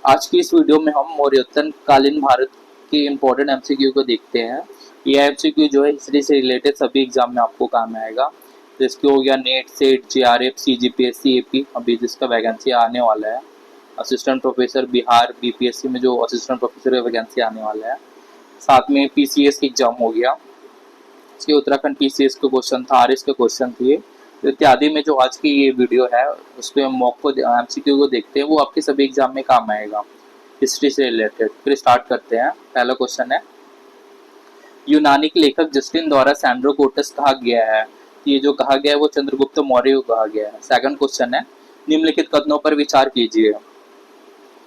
आज की इस वीडियो में हम मौर्योत्तर कालीन भारत के इम्पोर्टेंट एमसीक्यू को देखते हैं। यह एमसीक्यू जो है हिस्ट्री से रिलेटेड सभी एग्जाम में आपको काम आएगा। जिसके हो गया net, set, GRF, CGPSC, AP, अभी जिसका वैकेंसी आने वाला है। असिस्टेंट प्रोफेसर बिहार बीपीएससी में जो असिस्टेंट प्रोफेसर का वैकेंसी आने वाला है। साथ में पीसीएस की एग्जाम हो गया। इसके उत्तराखंड पीसीएस का क्वेश्चन था, आरएस के क्वेश्चन थे। तो इत्यादि में जो आज की ये वीडियो है उसपे हम मॉक को एमसीक्यू को देखते हैं, वो आपके सभी एग्जाम में काम आएगा हिस्ट्री से रिलेटेड। फिर स्टार्ट करते हैं। पहला क्वेश्चन है, यूनानी के लेखक जस्टिन द्वारा सैंड्रोकोटस कहा गया है। ये जो कहा गया है वो चंद्रगुप्त मौर्य को कहा गया है। सेकंड क्वेश्चन है, निम्नलिखित कथनों पर विचार कीजिए।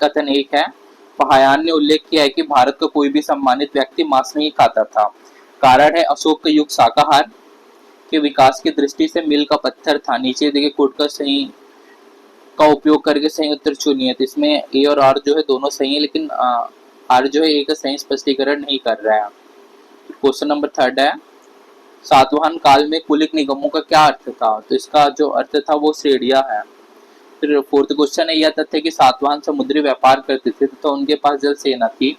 कथन एक है, पहायान ने उल्लेख किया है कि भारत का कोई भी सम्मानित व्यक्ति मांस नहीं खाता था। कारण है अशोक का युग शाकाहार के विकास की दृष्टि से मील का पत्थर था। नीचे देखिए कोट का सही का उपयोग करके सही उत्तर चुनिए। तो इसमें ए और आर जो है दोनों सही है, लेकिन आर जो है ए का सही स्पष्टीकरण नहीं कर रहा है। क्वेश्चन नंबर थर्ड है, सातवाहन काल में कुलिक निगमों का क्या अर्थ था। तो इसका जो अर्थ था वो श्रेणियां है। फिर फोर्थ क्वेश्चन है, यह तथ्य कि सातवाहन समुद्री व्यापार करते थे तथा उनके पास जल सेना थी,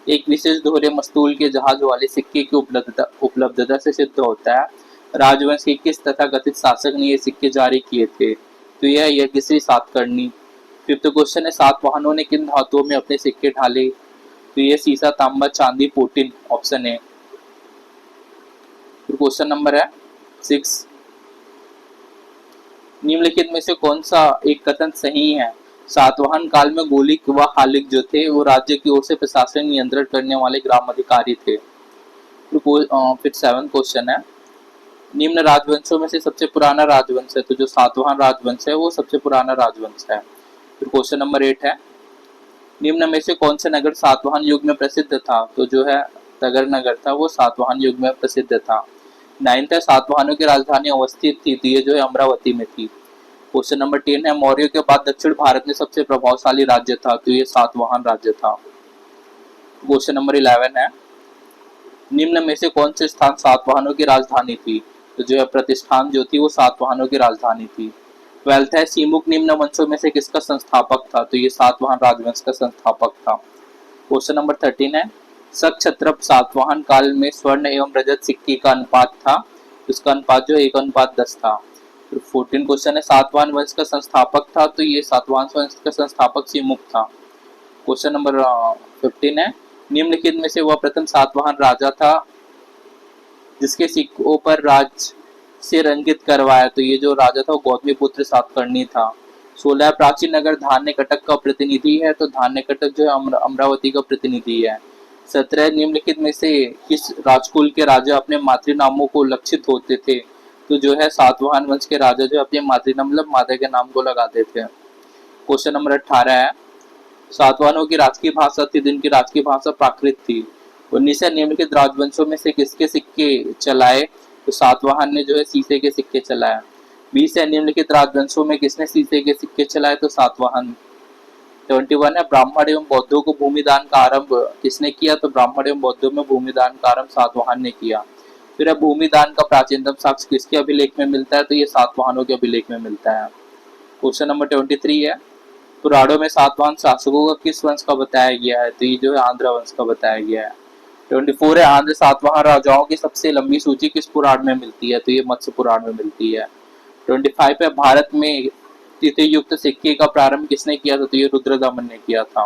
एक विशेष दोहरे मस्तूल के जहाज वाले सिक्के की उपलब्धता से सिद्ध होता है। राजवंश के किस तथा कथित शासक ने ये सिक्के जारी किए थे। तो यह यज्ञश्री सातकर्णी। फिफ्थ क्वेश्चन है, सातवाहनों ने किन धातुओं में अपने सिक्के ढाले। तो ये सीसा, तांबा, चांदी, पोटिन, ऑप्शन है। फिर क्वेश्चन नंबर है 6, निम्नलिखित में से कौन सा एक कथन सही है। सातवाहन काल में गोलिक व हालिक जो थे वो राज्य की ओर से प्रशासन नियंत्रण करने वाले ग्राम अधिकारी थे। फिर 7 क्वेश्चन है, निम्न राजवंशों में से सबसे पुराना राजवंश है। तो जो सातवाहन राजवंश है वो सबसे पुराना राजवंश है। फिर क्वेश्चन नंबर 8 है, निम्न में से कौन सा नगर सातवाहन युग में प्रसिद्ध था। तो जो है तगर नगर था वो सातवाहन युग में प्रसिद्ध था। 9th है, सातवाहनों की राजधानी अवस्थित थी। तो ये जो है अमरावती में थी। क्वेश्चन नंबर 10 है, मौर्य के बाद दक्षिण भारत में सबसे प्रभावशाली राज्य था। तो ये सातवाहन राज्य था। क्वेश्चन नंबर 11 है, निम्न में से कौन से स्थान सातवाहनों की राजधानी थी। तो जो है प्रतिष्ठान जो थी वो सातवाहनों की राजधानी थी। 12th है, सीमुक निम्न वंशों में से किसका संस्थापक था। तो ये सातवाहन राजवंश का संस्थापक था। क्वेश्चन नंबर 13 है, शक क्षत्रप सातवाहन काल में स्वर्ण एवं रजत सिक्के का अनुपात था। इसका अनुपात जो 1:10 था। फिर 14 क्वेश्चन है, सातवाहन वंश का संस्थापक था। तो ये सातवाहन वंश का संस्थापक सीमुक था। क्वेश्चन नंबर 15 है, निम्नलिखित में से वह प्रथम सातवाहन राजा था जिसके सिक्कों पर राज से रंगित करवाया। तो ये जो राजा था वो गौतमीपुत्र सातकर्णी था। 16 प्राचीन नगर धान्यकटक का प्रतिनिधि है। तो धान्यकटक जो है अमरावती का प्रतिनिधि है। 17 निम्नलिखित में से किस राजकुल के राजा अपने मातृनामों को लक्षित होते थे। तो जो है सातवाहन वंश के राजा जो अपने मातृनाम मतलब माता के नाम को लगाते थे। क्वेश्चन नंबर 18 है, सातवाहनों की राजकीय भाषा थी, जिनकी राजकीय भाषा प्राकृत थी। 19 निम्नलिखित राजवंशों में से किसके सिक्के चलाए। तो सातवाहन ने जो है सीसे के सिक्के चलाए। 20 निम्नलिखित राजवंशों में किसने सीसे के सिक्के चलाए। तो सातवाहन। 21 है, ब्राह्मण एवं बौद्धों को भूमिदान का आरंभ किसने किया। तो ब्राह्मण एवं बौद्धों में भूमिदान का आरंभ सातवाहन ने किया। फिर भूमिदान का प्राचीनतम साक्ष्य किसके अभिलेख में मिलता है। तो ये सातवाहनों के अभिलेख में मिलता है। क्वेश्चन नंबर 23 है, पुराणों में सातवाहन शासकों का किस वंश का बताया गया है। तो ये जो है आंध्र वंश का बताया गया है। 24 है, आंध्र सातवाहन राजाओं की सबसे लंबी सूची किस पुराण में मिलती है। तो ये मत्स्य पुराण में मिलती है। 25 है, भारत में तिथि युक्त सिक्के का प्रारंभ किसने किया था। तो ये रुद्रदमन ने किया था।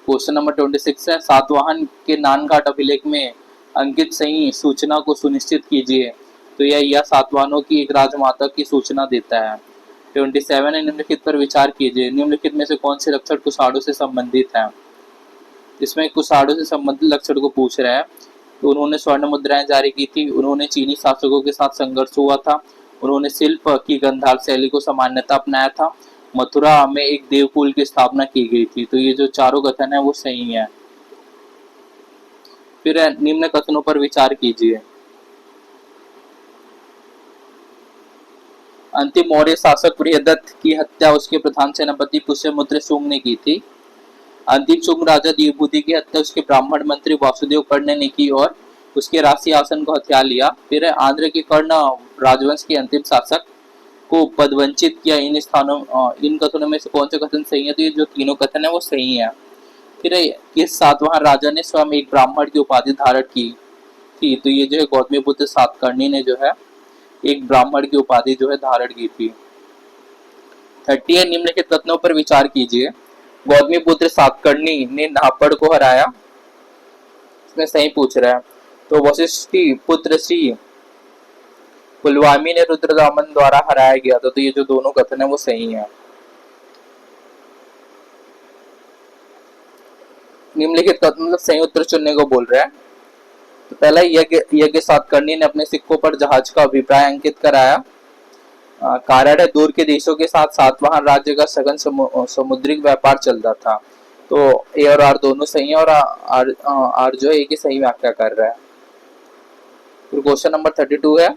क्वेश्चन नंबर 26 है, सातवाहन के नानघाट अभिलेख में अंकित सही सूचना को सुनिश्चित कीजिए। तो यह सातवाहनों की एक राजमाता की सूचना देता है। 27 है, निम्नलिखित पर विचार कीजिए। निम्नलिखित में से कौन से लक्षण कुषाणों से संबंधित है। इसमें कुषाणों से संबंधित लक्षण को पूछ रहा है। तो उन्होंने स्वर्ण मुद्राएं जारी की थी, उन्होंने चीनी शासकों के साथ संघर्ष हुआ था, उन्होंने शिल्प की गंधार शैली को सामान्यता अपनाया था, मथुरा में एक देवकुल की स्थापना की गई थी। तो ये जो चारों कथन है वो सही है। फिर निम्न कथनों पर विचार कीजिए। अंतिम मौर्य शासक प्रियदत्त की हत्या उसके प्रधान सेनापति पुष्यमित्र शुंग ने की थी। अंतिम शुंग राजा दिव्यभूति की हत्या उसके ब्राह्मण मंत्री वासुदेव कर्ण ने की और उसके राज सिंहासन को हथिया लिया। फिर आंध्र के कर्ण राजवंश के अंतिम शासक को पदवंचित किया। इन कथनों में से कौन से कथन सही है? तो ये जो तीनों कथन है वो सही है। फिर किस सातवाहन राजा ने स्वयं एक ब्राह्मण की उपाधि धारण की थी? तो ये जो है गौतमीपुत्र सातकर्णी ने जो है एक ब्राह्मण की उपाधि जो है धारण की थी। 30 है, निम्नलिखित कथनों पर विचार कीजिए। गौतमीपुत्र सातकर्णी ने नापड़ को हराया, इसमें सही पूछ रहा है। तो वशिष्ठ पुत्र श्री पुलवामी ने रुद्रदामन द्वारा हराया गया था। तो ये जो दोनों कथन है वो सही है। निम्नलिखित कथन मतलब सही उत्तर चुनने को बोल रहा है। तो पहला यज्ञ सातकर्णी ने अपने सिक्कों पर जहाज का अभिप्राय अंकित कराया। कारण है दूर के देशों के साथ सातवाहन राज्य का सघन समुद्रिक व्यापार चलता था। तो ए और आर दोनों सही है और आर जो है एक ही सही व्याख्या कर रहा है। फिर क्वेश्चन नंबर 32 है,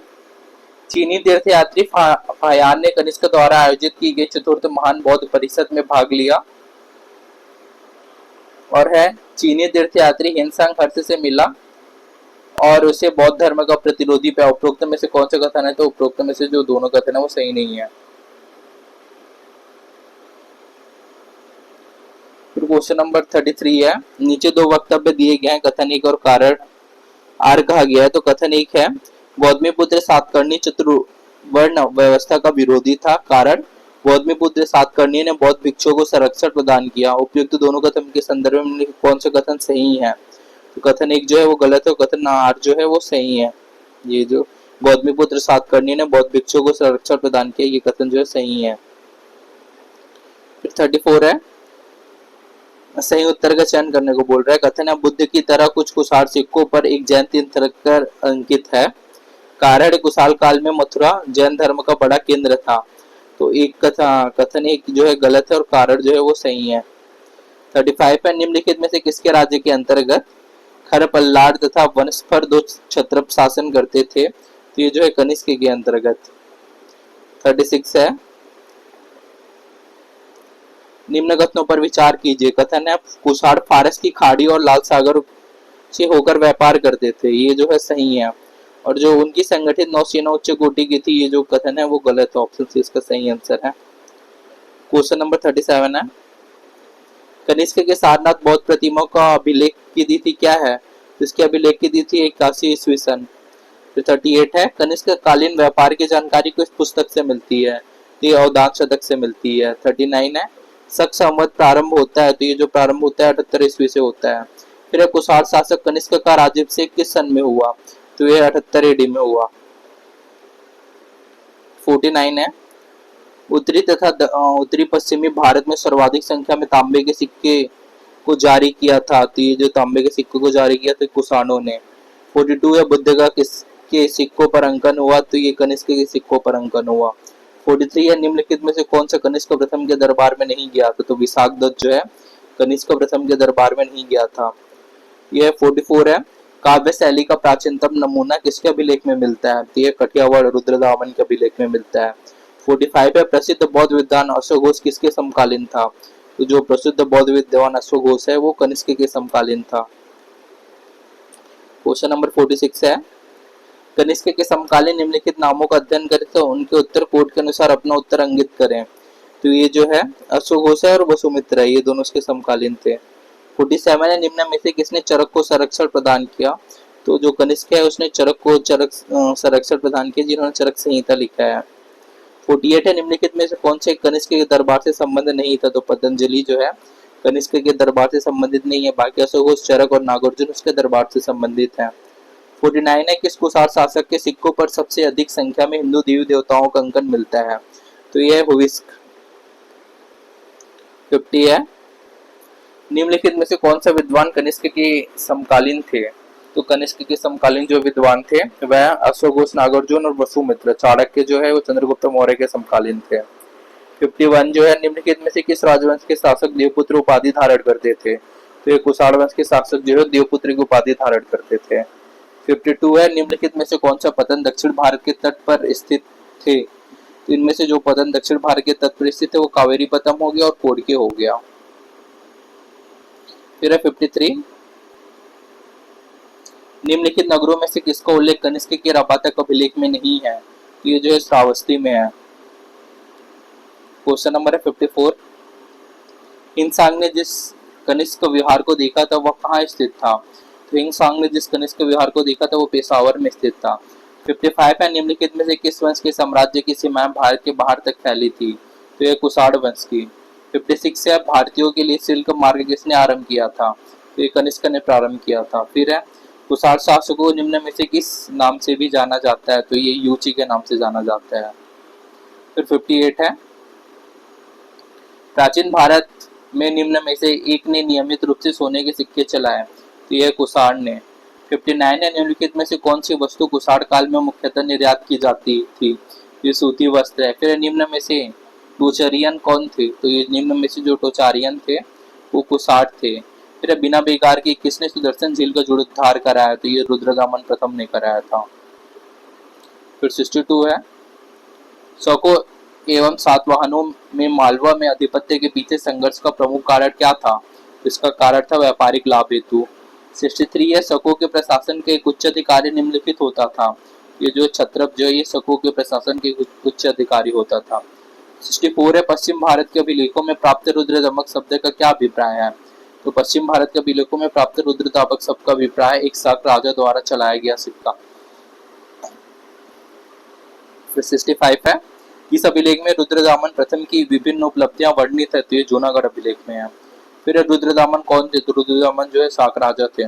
चीनी तीर्थयात्री फायान ने कनिष्क द्वारा आयोजित की गई चतुर्थ महान बौद्ध परिषद में भाग लिया। और है चीनी तीर्थयात्री हिंसंग हर्ष से मिला और उसे बौद्ध धर्म का प्रतिरोधी पाया। उपरोक्त में से कौन सा कथन है? तो उपरोक्त में से जो दोनों कथन है वो सही नहीं है। फिर क्वेश्चन नंबर 33 है, नीचे दो वक्तव्य दिए गए हैं, कथन एक और कारण आर कहा गया है। तो कथन एक है, गौतमीपुत्र सातकर्णी चतुर्वर्ण व्यवस्था का विरोधी था। कारण गौतमीपुत्र सातकर्णी ने बौद्ध भिक्षुओं को संरक्षण प्रदान किया। उपयुक्त दोनों कथन के संदर्भ में कौन सा कथन सही है? तो कथन एक जो है वो गलत है और कथन आर जो है वो सही है। ये जो गौतमीपुत्र सातकर्णी ने बौद्ध भिक्षुओं को संरक्षण प्रदान किया, ये कथन जो है सही है। फिर 34 है, सही उत्तर का चयन करने को बोल रहा है। कथन है, बुद्ध की तरह कुछ कुशार सिक्कों पर एक जैन तीर्थंकर अंकित है। कारण कुशाल काल में मथुरा जैन धर्म का बड़ा केंद्र था। तो एक कथन एक जो है गलत है और कारण जो है वो सही है। 35 है, निम्नलिखित में से किसके राज्य के अंतर्गत खर पल्लाड तथा वनस्फर दो क्षत्रप शासन करते थे? तो ये जो है कनिष्क के अंतर्गत। 36 है, निम्न कथनों पर विचार कीजिए। कथन है, कुषाण फारस की खाड़ी और लाल सागर से होकर व्यापार करते थे, ये जो है सही है। और जो उनकी संगठित नौसेना उच्च कोटि की थी, ये जो कथन है वो गलत है। ऑप्शन सी इसका सही आंसर है। क्वेश्चन नंबर 37 है, कनिष्क के सारनाथ बौद्ध प्रतिमाओं का अभिलेख की तिथि क्या है? इसके अभिलेख की तिथि 81 ईस्वी सन। 38 है, कनिष्क कालीन व्यापार की जानकारी किस पुस्तक से मिलती है? ये अवदान शतक से मिलती है। 39 है, शक संवत प्रारंभ होता है। तो ये जो प्रारंभ होता है 78 ईस्वी से होता है। फिर कुषाण शासक कनिष्क का राज्याभिषेक किस सन में हुआ? तो ये 78 एडी में हुआ। 49 है, उत्तरी तथा उत्तरी पश्चिमी भारत में सर्वाधिक संख्या में तांबे के सिक्के को जारी किया था। तो ये जो तांबे के सिक्कों को जारी किया था कुषाणों ने। 42 है, बुद्ध का किसके सिक्कों पर अंकन हुआ? तो ये कनिष्क के सिक्कों पर अंकन हुआ। 43 है, निम्नलिखित में से कौन सा कनिष्क प्रथम के दरबार में नहीं गया था? तो विशाखदत्त जो है कनिष्क प्रथम के दरबार में नहीं गया था। यह 44 है, काव्य शैली का प्राचीनतम नमूना किसके अभिलेख में मिलता है? तो यह कठियावाड़ रुद्रदामन के अभिलेख में मिलता है। 45 है, प्रसिद्ध बौद्ध विद्वान अश्वघोष किसके समकालीन था? तो जो प्रसिद्ध बौद्ध विद्वान अश्वघोष है वो कनिष्क के समकालीन था। क्वेश्चन नंबर 46 है, कनिष्क के समकालीन निम्नलिखित नामों का अध्ययन करें तो उनके उत्तर कोड के अनुसार अपना उत्तर अंकित करें। तो ये जो है अश्वघोष है और वसुमित्र है, ये दोनों उसके समकालीन थे। 47 है, निम्न में से किसने चरक को संरक्षण प्रदान किया? तो जो कनिष्क है उसने चरक को संरक्षण प्रदान किया, जिन्होंने चरक संहिता लिखा है। 48 है, निम्नलिखित में से कौन से कनिष्क के दरबार से संबंध नहीं था? तो पतंजलि जो है कनिष्क के दरबार से संबंधित नहीं है। बाकी अश्वघोष, चरक और नागार्जुन उसके दरबार से संबंधित है। 49 है, किस कुषाण शासक के सिक्कों पर सबसे अधिक संख्या में हिंदू देवी देवताओं का अंकन मिलता है? तो यह है हुविस्क। 50 है, निम्नलिखित में से कौन सा विद्वान कनिष्क के समकालीन थे? तो कनिष्क के समकालीन जो विद्वान थे वह अश्वघोष, नागार्जुन और वसुमित्र। चाणक्य जो है वो चंद्रगुप्त मौर्य के समकालीन थे। 51 जो है, निम्नलिखित में से किस राजवंश के शासक देवपुत्र उपाधि धारण करते थे? तो ये कुषाण वंश के शासक जो है देवपुत्र की उपाधि धारण करते थे। 52 है, निम्नलिखित में से कौन सा पतन दक्षिण भारत के तट पर स्थित थे? तो इनमें से जो पतन दक्षिण भारत के तट पर स्थित है वो कावेरी पतम हो गया और कोडके हो गया। फिर है 53, निम्नलिखित नगरों में से किसका उल्लेख कनिष्क के रापातक अभिलेख में नहीं है? तो ये जो है श्रावस्ती में है। क्वेश्चन नंबर है 54। हिंसांग ने जिस कनिष्क विहार को देखा था वह कहाँ स्थित था? तो हिंसांग ने जिस कनिष्क विहार को देखा था वो पेशावर में स्थित था। 55 है, निम्नलिखित में से किस वंश के साम्राज्य की सीमाएं भारत के बाहर तक फैली थी? तो यह कुषाण वंश की। 56 है, भारतीयों के लिए सिल्क मार्ग किसने आरंभ किया था? तो ये कनिष्क ने प्रारंभ किया था। फिर है, कुषाण शासकों को निम्न में से किस नाम से भी जाना जाता है? तो ये यूची के नाम से जाना जाता है। फिर 58 है, प्राचीन भारत में निम्न में से एक ने नियमित रूप से सोने के सिक्के चलाए? तो यह कुषाण ने। 59 है, निम्नलिखित में से कौन सी वस्तु कुषाण काल में मुख्यतः निर्यात की जाती थी? ये सूती वस्त्र है। फिर निम्न में से टोचारियन कौन थे? तो ये निम्न में से जो टोचारियन थे वो कुषाण थे। फिर बिना बेकार के किसने सुदर्शन झील का जीर्णोद्धार कराया? तो ये रुद्रदामन प्रथम ने कराया था। फिर 62 है, शकों एवं सातवाहनों में मालवा में आधिपत्य के पीछे संघर्ष का प्रमुख कारण क्या था? इसका कारण था व्यापारिक लाभ हेतु। 63 है, शकों के प्रशासन के एक उच्च अधिकारी निम्नलिखित होता था? ये जो क्षत्रप जो ये शकों के प्रशासन के उच्च अधिकारी होता था। 64 है, पश्चिम भारत के अभिलेखों में प्राप्त रुद्रदामक शब्द का क्या अभिप्राय है? तो पश्चिम भारत के अभिलेखों में प्राप्त रुद्रदामक शब्द का अभिप्राय एक शाक राजा द्वारा चलाया गया सिक्का। फिर 65 है, इस अभिलेख में रुद्रदामन प्रथम की विभिन्न उपलब्धियां वर्णित है। तो ये जूनागढ़ अभिलेख में है। फिर रुद्रदामन कौन थे? तो रुद्रदामन जो है शाक राजा थे।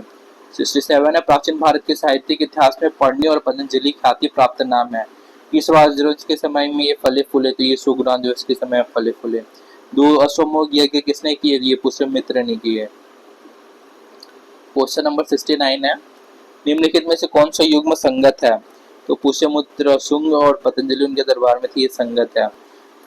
67 है, प्राचीन भारत के साहित्यिक इतिहास में पढ़नी और पतंजलि ख्याति प्राप्त नाम है। इस राजवंश के समय में ये फले फूले? तो ये सुग्रान दिवस के समय फले फूले। 2 अश्वमेध यज्ञ किसने किए? ये पुष्यमित्र ने किए। क्वेश्चन नंबर 69 है, निम्नलिखित में से कौन सा युग्म संगत है? तो पुष्यमित्र, शुंग और पतंजलि उनके दरबार में थी, ये संगत है।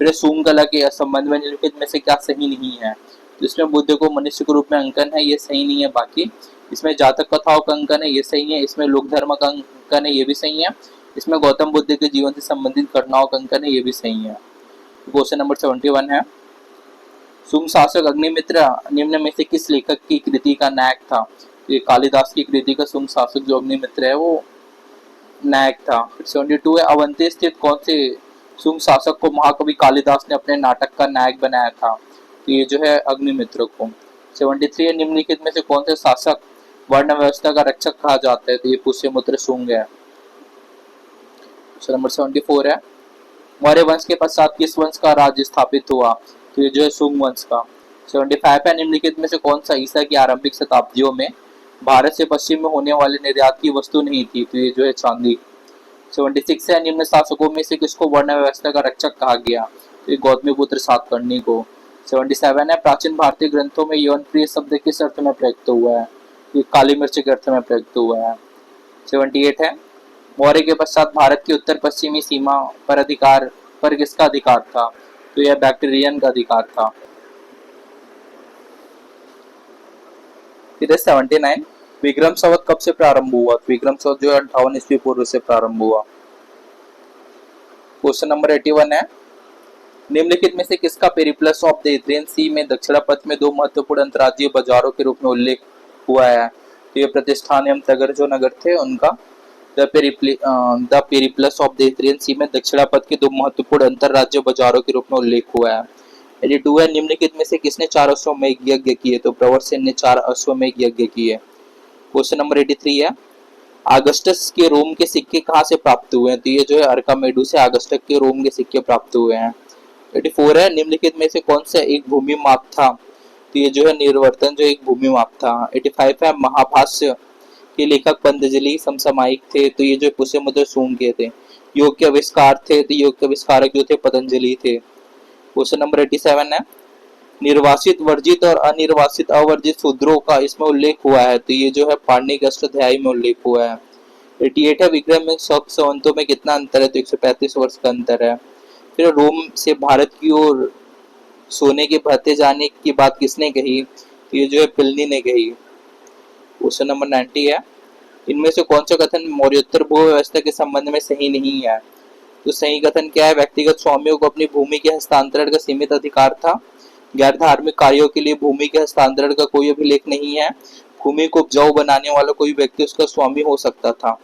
फिर शुंग कला के संबंध में निम्नलिखित में से क्या सही नहीं है? तो इसमें बुद्ध को मनुष्य के रूप में अंकन है, ये सही नहीं है। बाकी इसमें जातक कथाओं का अंकन है, ये सही है। इसमें लोक धर्म का अंकन है, ये भी सही है। इसमें गौतम बुद्ध के जीवन से संबंधित घटनाओं का अंकन है, ये भी सही है। क्वेश्चन नंबर 71 है, शुंग शासक अग्निमित्र निम्न में से किस लेखक की कृति का नायक था? ये कालिदास की कृति का शुंग शासक जो अग्निमित्र है वो नायक था। 72 है, अवंती स्थित कौन से शुंग शासक को महाकवि कालिदास ने अपने नाटक का नायक बनाया था? तो ये जो है अग्निमित्र को। 73 है, निम्नलिखित में से कौन से शासक वर्ण व्यवस्था का रक्षक कहा जाता है? तो ये पुष्यमित्र शुंग है। नंबर 74 है, मौर्य वंश के पश्चात किस वंश का राज्य स्थापित हुआ? तो ये जो है शुंग वंश का। 75 है, निम्नलिखित में से कौन सा ईसा की आरंभिक शताब्दियों में भारत से पश्चिम में होने वाले निर्यात की वस्तु नहीं थी? तो ये जो है चांदी। 76 है, निम्न शासकों में से किसको वर्ण व्यवस्था का रक्षक कहा गया? तो ये गौतमीपुत्र सातकर्णी को। 77 है, प्राचीन भारतीय ग्रंथों में यौन प्रिय शब्द किस अर्थ में प्रयुक्त हुआ है? ये काली मिर्च के अर्थ में प्रयुक्त हुआ है। 78 है, मौर्य के पश्चात भारत की उत्तर पश्चिमी सीमा पर किसका अधिकार था? तो यह बैक्टीरियन का अधिकार था। फिर 79, विक्रम संवत कब से प्रारंभ हुआ? विक्रम संवत जो 58 ईस्वी पूर्व से प्रारंभ हुआ। क्वेश्चन नंबर 81 है, निम्नलिखित में से किसका Periplus of the Adrian sea में दक्षिणापथ में 2 महत्वपूर्ण अंतर्राज्यीय बाजारों के रूप में उल्लेख हुआ है? तो ये प्रतिष्ठान एवं तगर जो नगर थे उनका the Periplus of the Adrian sea में दक्षिणापथ के 2 महत्वपूर्ण अंतर्राज्यीय बाजारों के रूप में उल्लेख हुआ है। 82 है, निम्नलिखित में से किसने 4 अश्वमेध यज्ञ किए? तो प्रवरसेन ने 4 अश्वमेध यज्ञ किए। क्वेश्चन नंबर 83 है, अगस्टस के रोम के सिक्के कहाँ से प्राप्त हुए हैं? तो ये जो है अर्कामेडू से अगस्टस के रोम के सिक्के प्राप्त हुए हैं। 84 है, निम्नलिखित में से कौन सा एक भूमि माप था? तो ये जो है निर्वर्तन जो एक भूमि माप था। 85 है, महाभाष्य के लेखक पतंजलि समसामयिक थे। तो ये जो पुष्यमित्र शुंग के थे। योग के आविष्कार थे, तो योग के आविष्कारक जो थे पतंजलि थे। क्वेश्चन नंबर 87 है, निर्वासित वर्जित और अनिर्वासित अवर्जित शूद्रों का इसमें उल्लेख हुआ है? तो ये जो है पाणिनि के अष्टाध्यायी में उल्लेख हुआ है। 88 है, विक्रम में संवतों में कितना अंतर है? तो 135 वर्ष का अंतर है। फिर रोम से भारत की ओर सोने के भरते जाने की बात किसने कही? तो ये जो है प्लिनी ने कही। क्वेश्चन नंबर 90 है, इनमें से कौन सा कथन मौर्योत्तर भू व्यवस्था के संबंध में सही नहीं है? तो सही कथन क्या है? व्यक्तिगत स्वामियों को अपनी भूमि के हस्तांतरण का सीमित अधिकार था। गैर धार्मिक कार्यों के लिए भूमि के हस्तांतरण का कोई अभिलेख नहीं है। भूमि को उपजाऊ बनाने वाला कोई व्यक्ति उसका स्वामी हो सकता था।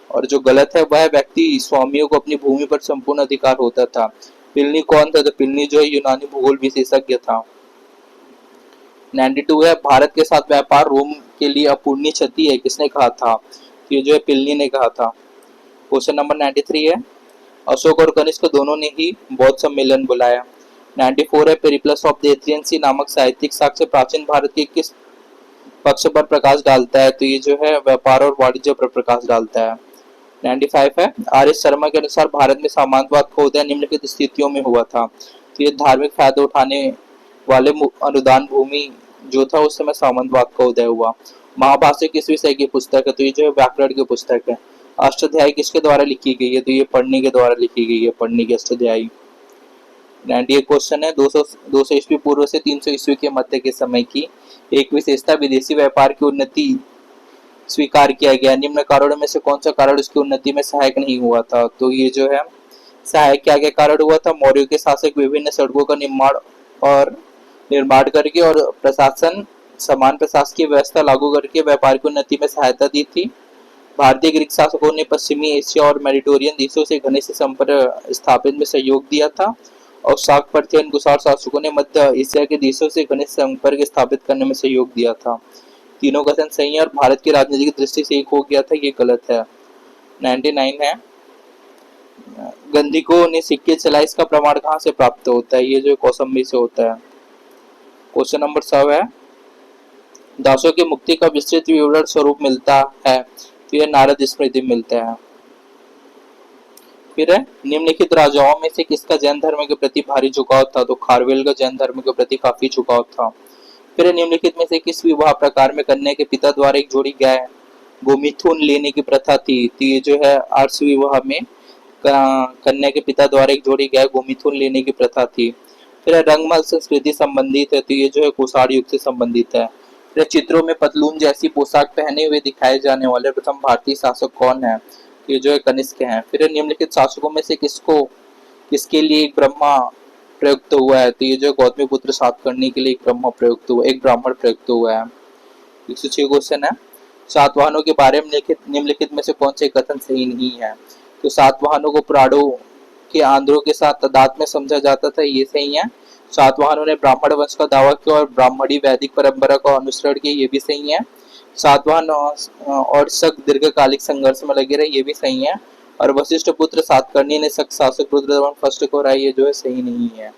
और जो गलत है वह व्यक्ति स्वामियों को अपनी भूमि पर संपूर्ण अधिकार होता था। प्लिनी कौन था? तो प्लिनी जो है यूनानी भूगोल विशेषज्ञ था। 92 है, भारत के साथ व्यापार रोम के लिए अपूरणीय क्षति है, किसने कहा था? तो ये जो है प्लिनी ने कहा था। क्वेश्चन नंबर 93 है, अशोक और कनिष्क दोनों ने ही बौद्ध सम्मेलन बुलाया। 94 है, पेरिप्लस ऑफ द एथेनियन सी नामक साहित्यिक साक्ष्य प्राचीन भारत के किस पक्ष पर प्रकाश डालता है? तो ये जो है व्यापार और वाणिज्य पर प्रकाश डालता है। 95 है, आर एस शर्मा के अनुसार भारत में सामंतवाद का उदय निम्नलिखित स्थितियों में हुआ था। तो ये धार्मिक फायदा उठाने वाले अनुदान भूमि जो था उस समय सामंतवाद का उदय हुआ। महाभाष्य किस विषय की पुस्तक है? तो ये जो है व्याकरण की पुस्तक है। अष्टाध्यायी किसके द्वारा लिखी गई है? तो ये पढ़ने के द्वारा लिखी गई है, पढ़ने की अष्टाध्यायी। 98 क्वेश्चन है, 200 ईस्वी पूर्व से 300 ईस्वी के मध्य के समय की एक विशेषता विदेशी व्यापार की उन्नति स्वीकार किया गया। निम्न कारणों में से कौन सा कारण उसकी उन्नति में सहायक नहीं हुआ था? तो ये जो है सहायक क्या क्या कारण हुआ था? मौर्यों के शासक विभिन्न सड़कों का निर्माण करके और प्रशासन समान प्रशासकीय व्यवस्था लागू करके व्यापार की उन्नति में सहायता दी थी। भारतीय ग्रीक शासकों ने पश्चिमी एशिया और मेडिटेरियन देशों से घनिष्ठ संपर्क स्थापित में सहयोग दिया था और शाक पर्थियन गुसार शासकों ने मध्य एशिया के देशों से घनिष्ठ संपर्क स्थापित करने में सहयोग दिया था। तीनों कथन सही है और भारत की राजनीतिक दृष्टि से एक हो गया था, ये गलत है। 99 है, गंधिकों ने सिक्के चलाए, इसका प्रमाण कहाँ से प्राप्त होता है? ये जो कौसंबी से होता है। क्वेश्चन नंबर 100 है, दासों की मुक्ति का विस्तृत विवरण स्वरूप मिलता है? तो यह नारद स्मृति मिलता है। फिर है, निम्नलिखित राजाओं में से किसका जैन धर्म के प्रति भारी झुकाव था? तो खारवेल का जैन धर्म के प्रति काफी झुकाव था। फिर निम्नलिखित में से किस विवाह प्रकार में कन्या के पिता द्वारा एक जोड़ी गाय गोमिथुन लेने की प्रथा थी? तो ये जो है आर्ष विवाह में कन्या के पिता द्वारा एक जोड़ी गाय गोमिथुन लेने की प्रथा थी। फिर रंगमहल संस्कृति संबंधित है, तो ये जो है कुषाण युग से संबंधित है। फिर चित्रों में पतलून जैसी पोशाक पहने हुए दिखाए जाने वाले प्रथम भारतीय शासक कौन है? ये जो है कनिष्क हैं। फिर निम्नलिखित शासकों में से किसके लिए एक ब्रह्मा प्रयुक्त हुआ है? तो ये जो गौतमी पुत्र सातकर्णी के लिए एक ब्रह्मा प्रयुक्त हुआ, एक ब्राह्मण प्रयुक्त हुआ है। 106 क्वेश्चन है, सातवाहनों के बारे में निम्नलिखित में से कौन से कथन सही नहीं है? तो सातवाहनों को पुराणों के आंध्रों के साथ तदाद में समझा जाता था, ये सही है। सातवाहनों ने ब्राह्मण वंश का दावा किया और ब्राह्मणी वैदिक परंपरा का अनुसरण किया, ये भी सही है। सातवाहन और शक दीर्घकालिक संघर्ष में लगे रहे, ये भी सही है। और वशिष्ठ पुत्र सातकर्णी ने शक शासक रुद्रदमन फर्स्ट को हराया, ये जो है सही नहीं है।